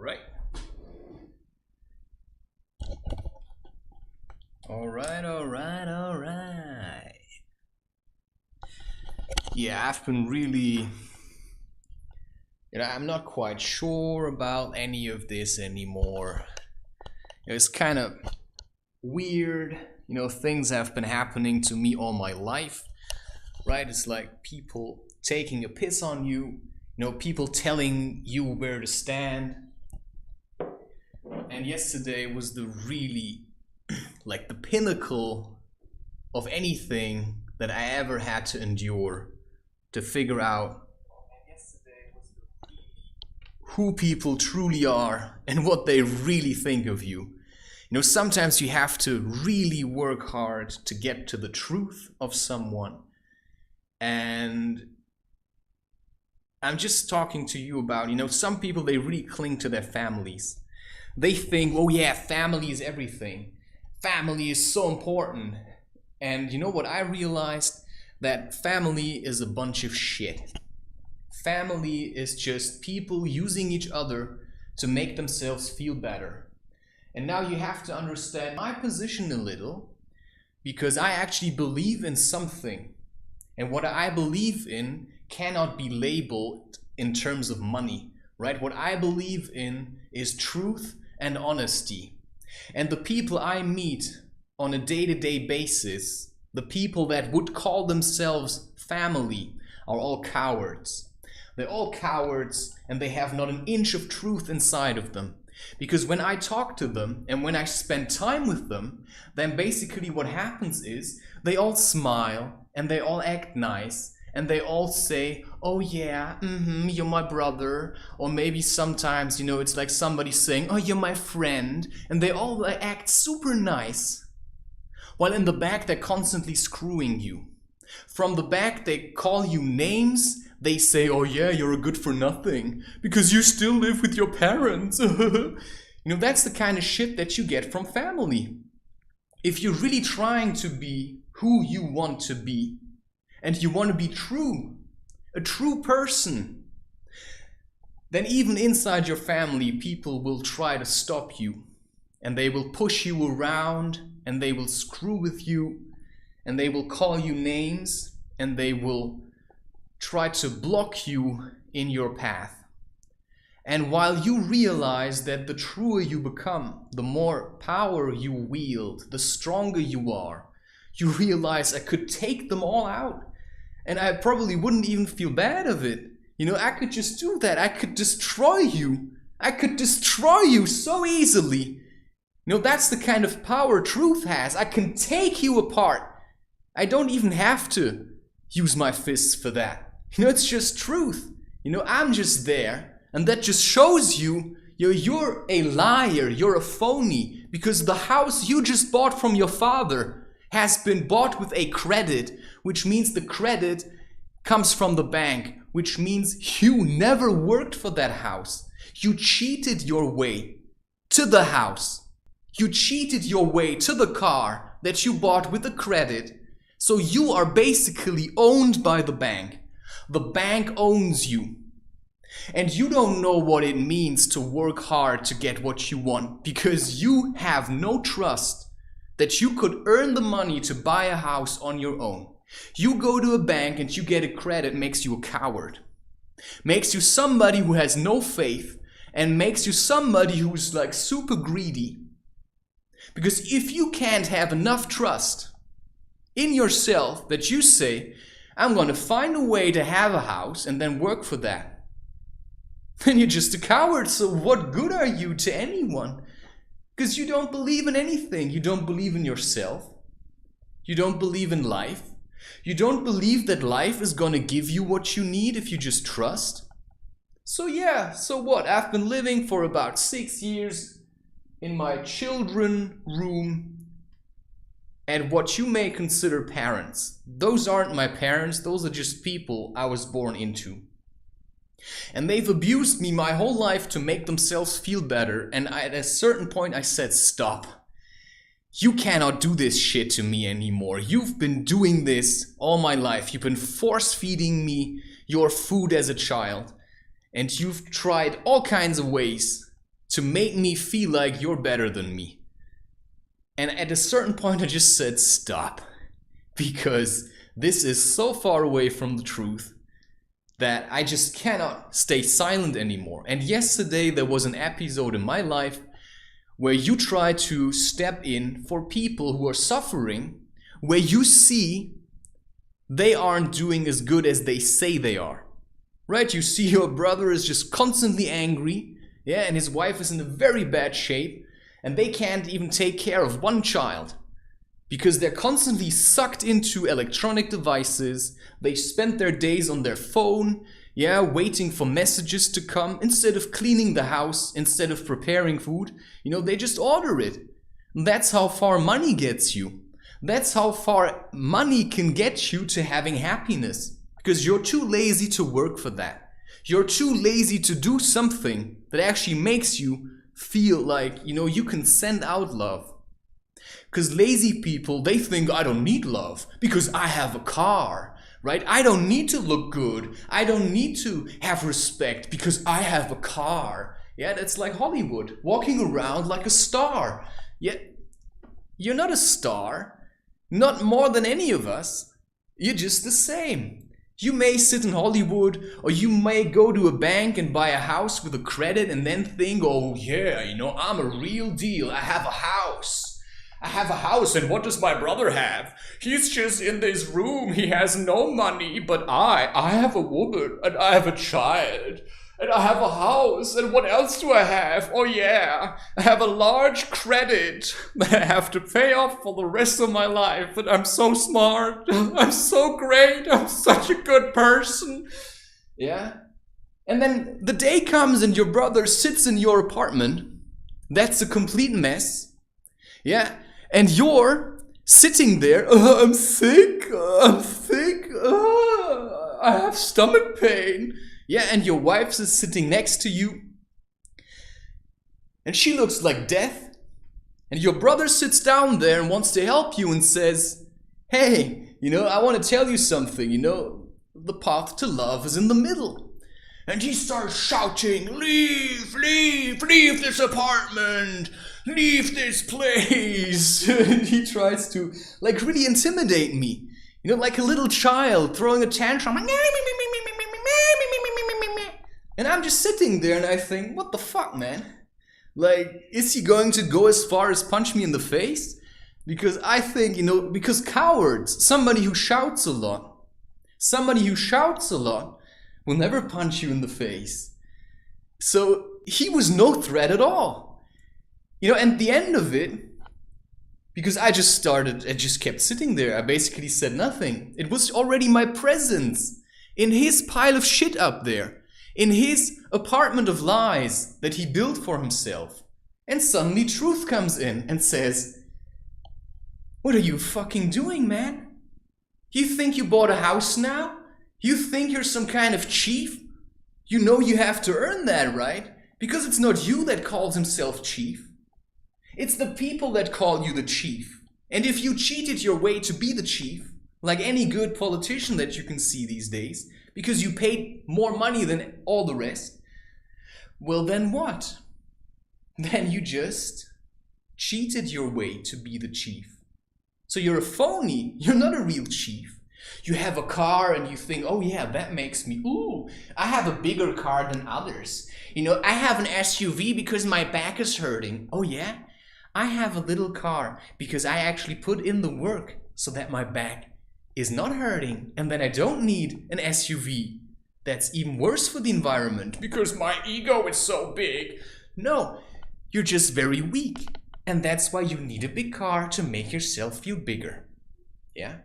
right. All right. Yeah, I've been really, I'm not quite sure about any of this anymore. It's kind of weird, things have been happening to me all my life, right? It's like people taking a piss on you, people telling you where to stand. And yesterday was the really, like the pinnacle of anything that I ever had to endure to figure out who people truly are and what they really think of you. Sometimes you have to really work hard to get to the truth of someone. And I'm just talking to you about, some people, they really cling to their families. They think, oh yeah, family is everything. Family is so important. And you know what I realized? That family is a bunch of shit. Family is just people using each other to make themselves feel better. And now you have to understand my position a little, because I actually believe in something. And what I believe in cannot be labeled in terms of money, right? What I believe in is truth and honesty. And the people I meet on a day-to-day basis, the people that would call themselves family, are all cowards. They're all cowards, and they have not an inch of truth inside of them. Because when I talk to them and when I spend time with them, then basically what happens is they all smile and they all act nice and they all say, oh yeah, you're my brother. Or maybe sometimes, it's like somebody saying, oh, you're my friend. And they all act super nice. While in the back, they're constantly screwing you. From the back, they call you names. They say, oh yeah, you're a good for nothing because you still live with your parents. That's the kind of shit that you get from family. If you're really trying to be who you want to be, and you want to be true, a true person, then even inside your family, people will try to stop you. And they will push you around, and they will screw with you, and they will call you names, and they will try to block you in your path. And while you realize that the truer you become, the more power you wield, the stronger you are, you realize I could take them all out. And I probably wouldn't even feel bad of it. I could just do that. I could destroy you. I could destroy you so easily. That's the kind of power truth has. I can take you apart. I don't even have to use my fists for that. It's just truth. I'm just there. And that just shows you, you're a liar. You're a phony. Because the house you just bought from your father has been bought with a credit, which means the credit comes from the bank, which means you never worked for that house. You cheated your way to the house. You cheated your way to the car that you bought with the credit. So you are basically owned by the bank. The bank owns you. And you don't know what it means to work hard to get what you want, because you have no trust that you could earn the money to buy a house on your own. You go to a bank and you get a credit, makes you a coward. Makes you somebody who has no faith, and makes you somebody who's like super greedy. Because if you can't have enough trust in yourself that you say, I'm going to find a way to have a house and then work for that, then you're just a coward. So what good are you to anyone? Because you don't believe in anything. You don't believe in yourself. You don't believe in life. You don't believe that life is going to give you what you need if you just trust. So yeah, so what? I've been living for about 6 years in my children's room and what you may consider parents. Those aren't my parents. Those are just people I was born into. And they've abused me my whole life to make themselves feel better. And at a certain point I said, stop. You cannot do this shit to me anymore. You've been doing this all my life. You've been force feeding me your food as a child. And you've tried all kinds of ways to make me feel like you're better than me. And at a certain point I just said stop, because this is so far away from the truth that I just cannot stay silent anymore. And yesterday there was an episode in my life where you try to step in for people who are suffering, where you see they aren't doing as good as they say they are. Right? You see your brother is just constantly angry, yeah, and his wife is in a very bad shape, and they can't even take care of one child because they're constantly sucked into electronic devices. They spend their days on their phone, yeah, waiting for messages to come instead of cleaning the house, instead of preparing food. You know, they just order it. And that's how far money gets you. That's how far money can get you to having happiness, because you're too lazy to work for that. You're too lazy to do something that actually makes you feel like, you know, you can send out love. Because lazy people, they think I don't need love because I have a car, right? I don't need to look good. I don't need to have respect because I have a car. Yeah, that's like Hollywood, walking around like a star. Yet, you're not a star, not more than any of us. You're just the same. You may sit in Hollywood, or you may go to a bank and buy a house with a credit and then think, oh yeah, you know, I'm a real deal. I have a house. I have a house, and what does my brother have? He's just in this room. He has no money, but I have a woman, and I have a child, and I have a house, and what else do I have? Oh yeah, I have a large credit that I have to pay off for the rest of my life, but I'm so smart, I'm so great, I'm such a good person. Yeah? And then the day comes and your brother sits in your apartment. That's a complete mess. Yeah? And you're sitting there, I'm sick, I have stomach pain. Yeah, and your wife is sitting next to you, and she looks like death. And your brother sits down there and wants to help you and says, hey, you know, I want to tell you something, you know, the path to love is in the middle. And he starts shouting, leave this apartment, leave this place. And he tries to, like, really intimidate me, you know, like a little child throwing a tantrum. And I'm just sitting there and I think, what the fuck, man? Like, is he going to go as far as punch me in the face? Because I think, you know, because cowards, somebody who shouts a lot will never punch you in the face. So he was no threat at all. You know, and at the end of it, because I just kept sitting there. I basically said nothing. It was already my presence in his pile of shit up there, in his apartment of lies that he built for himself. And suddenly truth comes in and says, what are you fucking doing, man? You think you bought a house now? You think you're some kind of chief? You know you have to earn that, right? Because it's not you that calls himself chief. It's the people that call you the chief. And if you cheated your way to be the chief, like any good politician that you can see these days, because you paid more money than all the rest, well then what? Then you just cheated your way to be the chief. So you're a phony, you're not a real chief. You have a car and you think, oh yeah, that makes me, ooh, I have a bigger car than others. You know, I have an SUV because my back is hurting. Oh yeah? I have a little car because I actually put in the work so that my back is not hurting, and then I don't need an SUV. That's even worse for the environment because my ego is so big. No, you're just very weak, and that's why you need a big car to make yourself feel bigger. Yeah?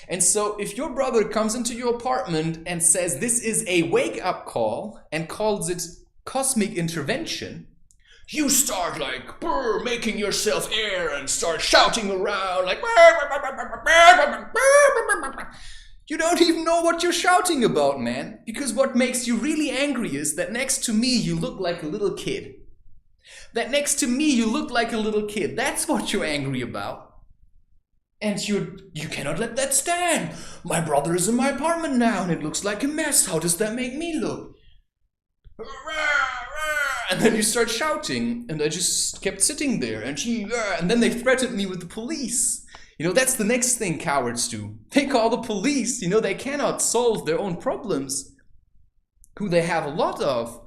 And so if your brother comes into your apartment and says this is a wake-up call and calls it cosmic intervention, you start like making yourself air and start shouting around like you don't even know what you're shouting about, man. Because what makes you really angry is that next to me you look like a little kid. That next to me you look like a little kid. That's what you're angry about. And you cannot let that stand. My brother is in my apartment now and it looks like a mess. How does that make me look? And then you start shouting, and I just kept sitting there, and then they threatened me with the police. That's the next thing cowards do. They call the police. They cannot solve their own problems, who they have a lot of.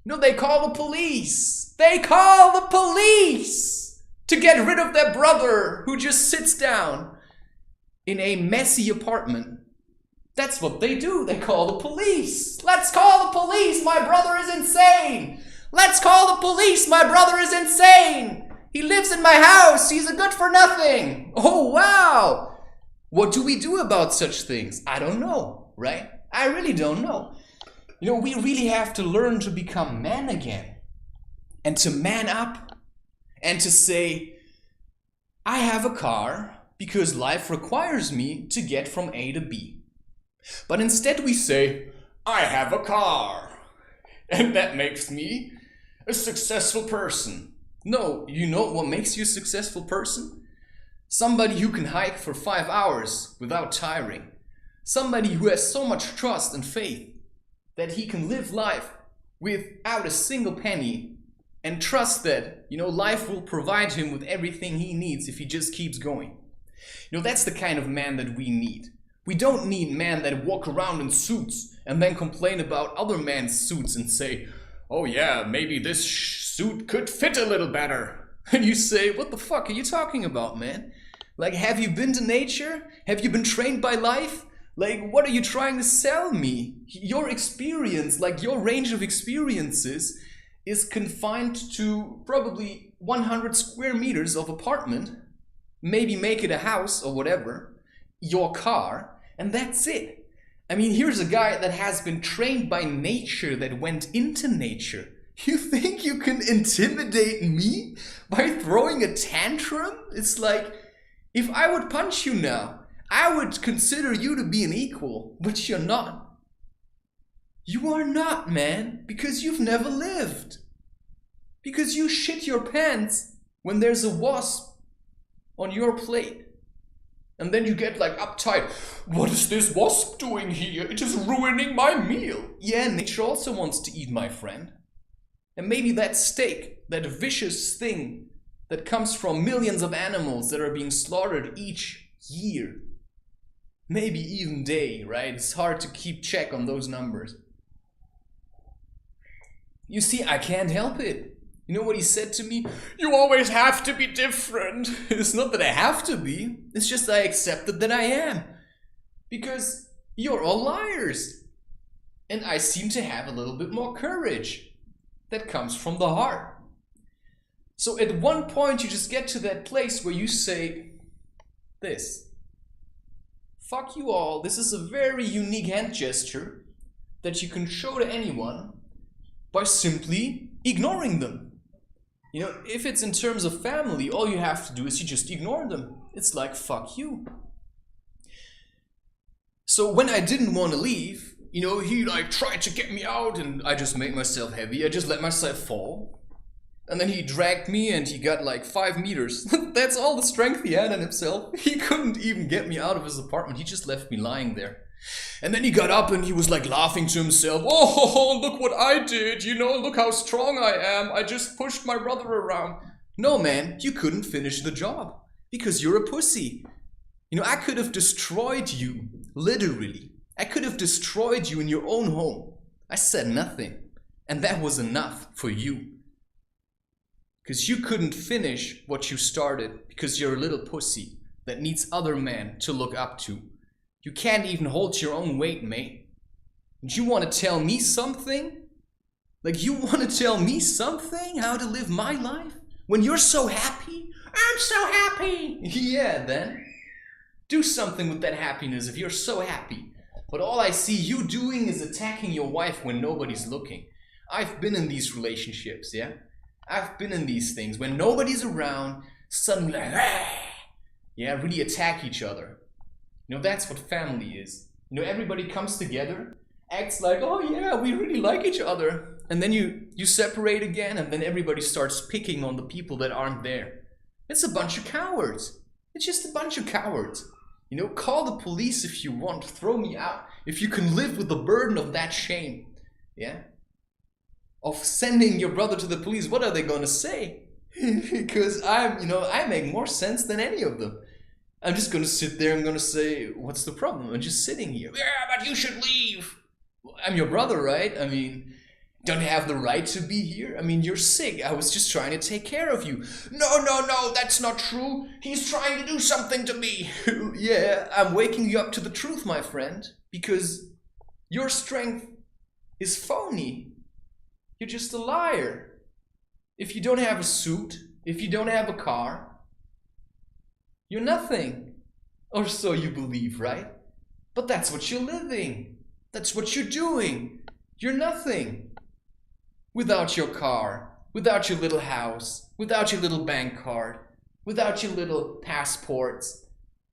They call the police. They call the police to get rid of their brother who just sits down in a messy apartment. That's what they do. They call the police. Let's call the police. My brother is insane. Let's call the police. My brother is insane. He lives in my house. He's a good for nothing. Oh, wow. What do we do about such things? I don't know, right? I really don't know. We really have to learn to become men again. And to man up. And to say, I have a car because life requires me to get from A to B. But instead we say, I have a car. And that makes me a successful person. No, you know what makes you a successful person? Somebody who can hike for 5 hours without tiring. Somebody who has so much trust and faith that he can live life without a single penny and trust that, life will provide him with everything he needs if he just keeps going. That's the kind of man that we need. We don't need men that walk around in suits and then complain about other men's suits and say, oh yeah, maybe this suit could fit a little better. And you say, what the fuck are you talking about, man? Like, have you been to nature? Have you been trained by life? Like, what are you trying to sell me? Your experience, your range of experiences is confined to probably 100 square meters of apartment. Maybe make it a house or whatever. Your car, and that's it. I mean, here's a guy that has been trained by nature, that went into nature. You think you can intimidate me by throwing a tantrum? It's like, if I would punch you now, I would consider you to be an equal, but you're not. You are not, man, because you've never lived. Because you shit your pants when there's a wasp on your plate. And then you get uptight. What is this wasp doing here? It is ruining my meal. Yeah, nature also wants to eat, my friend. And maybe that steak, that vicious thing that comes from millions of animals that are being slaughtered each year. Maybe even day, right? It's hard to keep check on those numbers. You see, I can't help it. You know what he said to me? You always have to be different. It's not that I have to be. It's just I accepted that I am. Because you're all liars. And I seem to have a little bit more courage. That comes from the heart. So at one point you just get to that place where you say this. Fuck you all. This is a very unique hand gesture that you can show to anyone by simply ignoring them. If it's in terms of family, all you have to do is you just ignore them. It's like, fuck you. So when I didn't want to leave, he tried to get me out and I just made myself heavy. I just let myself fall. And then he dragged me and he got 5 meters. That's all the strength he had in himself. He couldn't even get me out of his apartment. He just left me lying there. And then he got up and he was laughing to himself. Oh, look what I did. Look how strong I am. I just pushed my brother around. No, man, you couldn't finish the job because you're a pussy. I could have destroyed you, literally. I could have destroyed you in your own home. I said nothing. And that was enough for you. Because you couldn't finish what you started because you're a little pussy that needs other men to look up to. You can't even hold your own weight, mate. And you want to tell me something? You want to tell me something? How to live my life? When you're so happy? I'm so happy! Yeah, then. Do something with that happiness if you're so happy. But all I see you doing is attacking your wife when nobody's looking. I've been in these relationships, yeah? I've been in these things. When nobody's around, suddenly really attack each other. That's what family is. Everybody comes together, acts like, oh yeah, we really like each other. And then you separate again, and then everybody starts picking on the people that aren't there. It's a bunch of cowards. It's just a bunch of cowards. Call the police if you want. Throw me out. If you can live with the burden of that shame. Yeah? of sending your brother to the police, what are they gonna say? Because I make more sense than any of them. I'm just gonna sit there and gonna say, what's the problem? I'm just sitting here. Yeah, but you should leave. I'm your brother, right? I mean, don't you have the right to be here? I mean, you're sick. I was just trying to take care of you. No, that's not true. He's trying to do something to me. Yeah, I'm waking you up to the truth, my friend, because your strength is phony. You're just a liar. If you don't have a suit, if you don't have a car, you're nothing. Or so you believe, right? But that's what you're living. That's what you're doing. You're nothing. Without your car, without your little house, without your little bank card, without your little passports,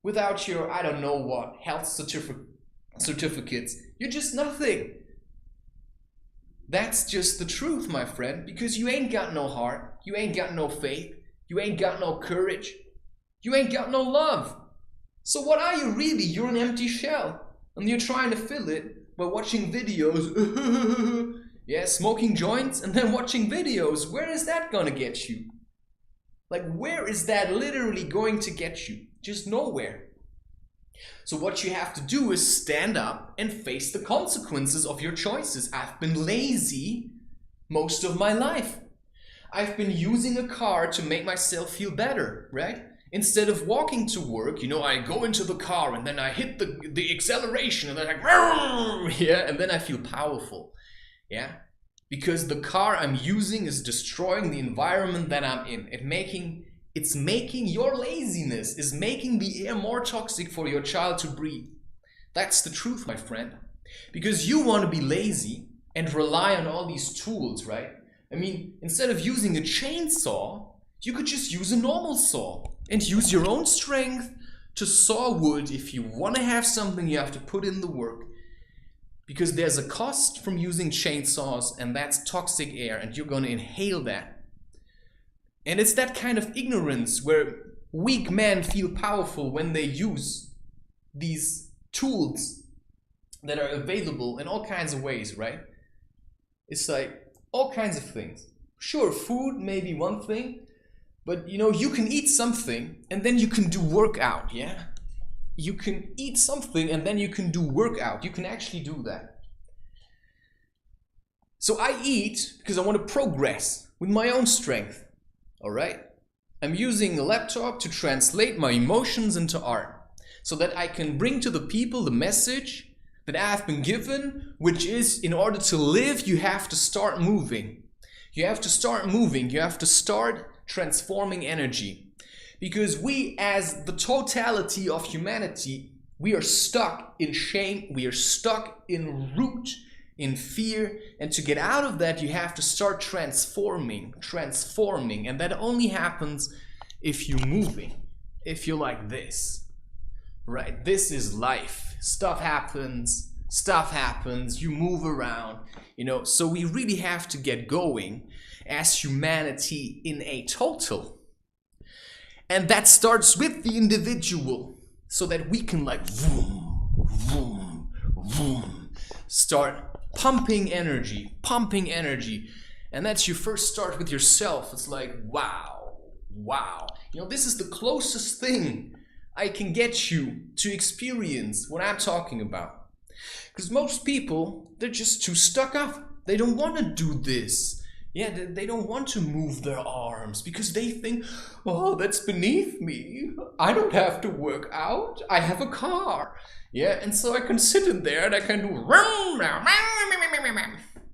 without your, I don't know what, health certificates, you're just nothing. That's just the truth, my friend, because you ain't got no heart, you ain't got no faith, you ain't got no courage, you ain't got no love. So what are you really? You're an empty shell, and you're trying to fill it by watching videos. Yeah, smoking joints and then watching videos. Where is that gonna get you? Like, where is that literally going to get you? Just nowhere. So what you have to do is stand up and face the consequences of your choices. I've been lazy most of my life. I've been using a car to make myself feel better, right? Instead of walking to work, I go into the car and then I hit the acceleration and then yeah, and then I feel powerful. Yeah, because the car I'm using is destroying the environment that I'm in. It's making your laziness, is making the air more toxic for your child to breathe. That's the truth, my friend. Because you want to be lazy and rely on all these tools, right? I mean, instead of using a chainsaw, you could just use a normal saw and use your own strength to saw wood. If you want to have something, you have to put in the work. Because there's a cost from using chainsaws, and that's toxic air, and you're going to inhale that. And it's that kind of ignorance where weak men feel powerful when they use these tools that are available in all kinds of ways, right? It's like all kinds of things. Sure, food may be one thing, but you can eat something and then you can do workout, yeah? You can eat something and then you can do workout. You can actually do that. So I eat because I want to progress with my own strength. All right? I'm using a laptop to translate my emotions into art so that I can bring to the people the message that I have been given, which is, in order to live, you have to start moving. You have to start moving. You have to start transforming energy. Because we, as the totality of humanity, we are stuck in shame, we are stuck in root, in fear, and to get out of that, you have to start transforming, and that only happens if you're moving, if you're like this, right? This is life. Stuff happens, you move around, so we really have to get going as humanity in a total. And that starts with the individual, so that we can vroom, vroom, vroom, start pumping energy. And that's you first start with yourself. It's like, wow. This is the closest thing I can get you to experience what I'm talking about. Because most people, they're just too stuck up. They don't want to do this. Yeah, they don't want to move their arms because they think, oh, that's beneath me. I don't have to work out. I have a car. Yeah, and so I can sit in there and I can do,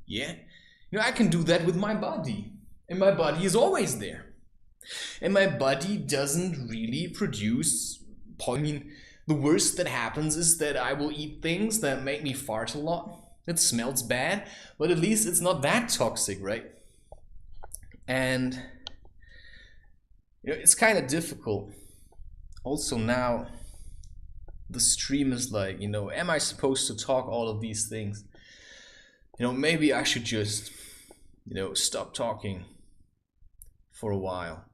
yeah. I can do that with my body. And my body is always there. And my body doesn't really produce, the worst that happens is that I will eat things that make me fart a lot. It smells bad, but at least it's not that toxic, right? And it's kind of difficult. Also now, the stream is like, am I supposed to talk all of these things? Maybe I should just, stop talking for a while.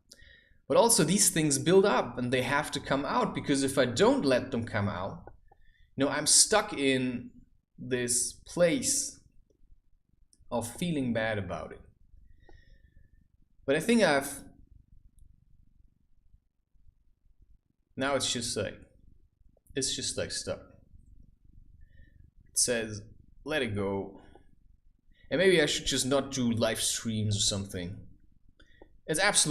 But also these things build up and they have to come out, because if I don't let them come out, I'm stuck in this place of feeling bad about it. But I think now it's just like stuck. It says, let it go. And maybe I should just not do live streams or something. It's absolutely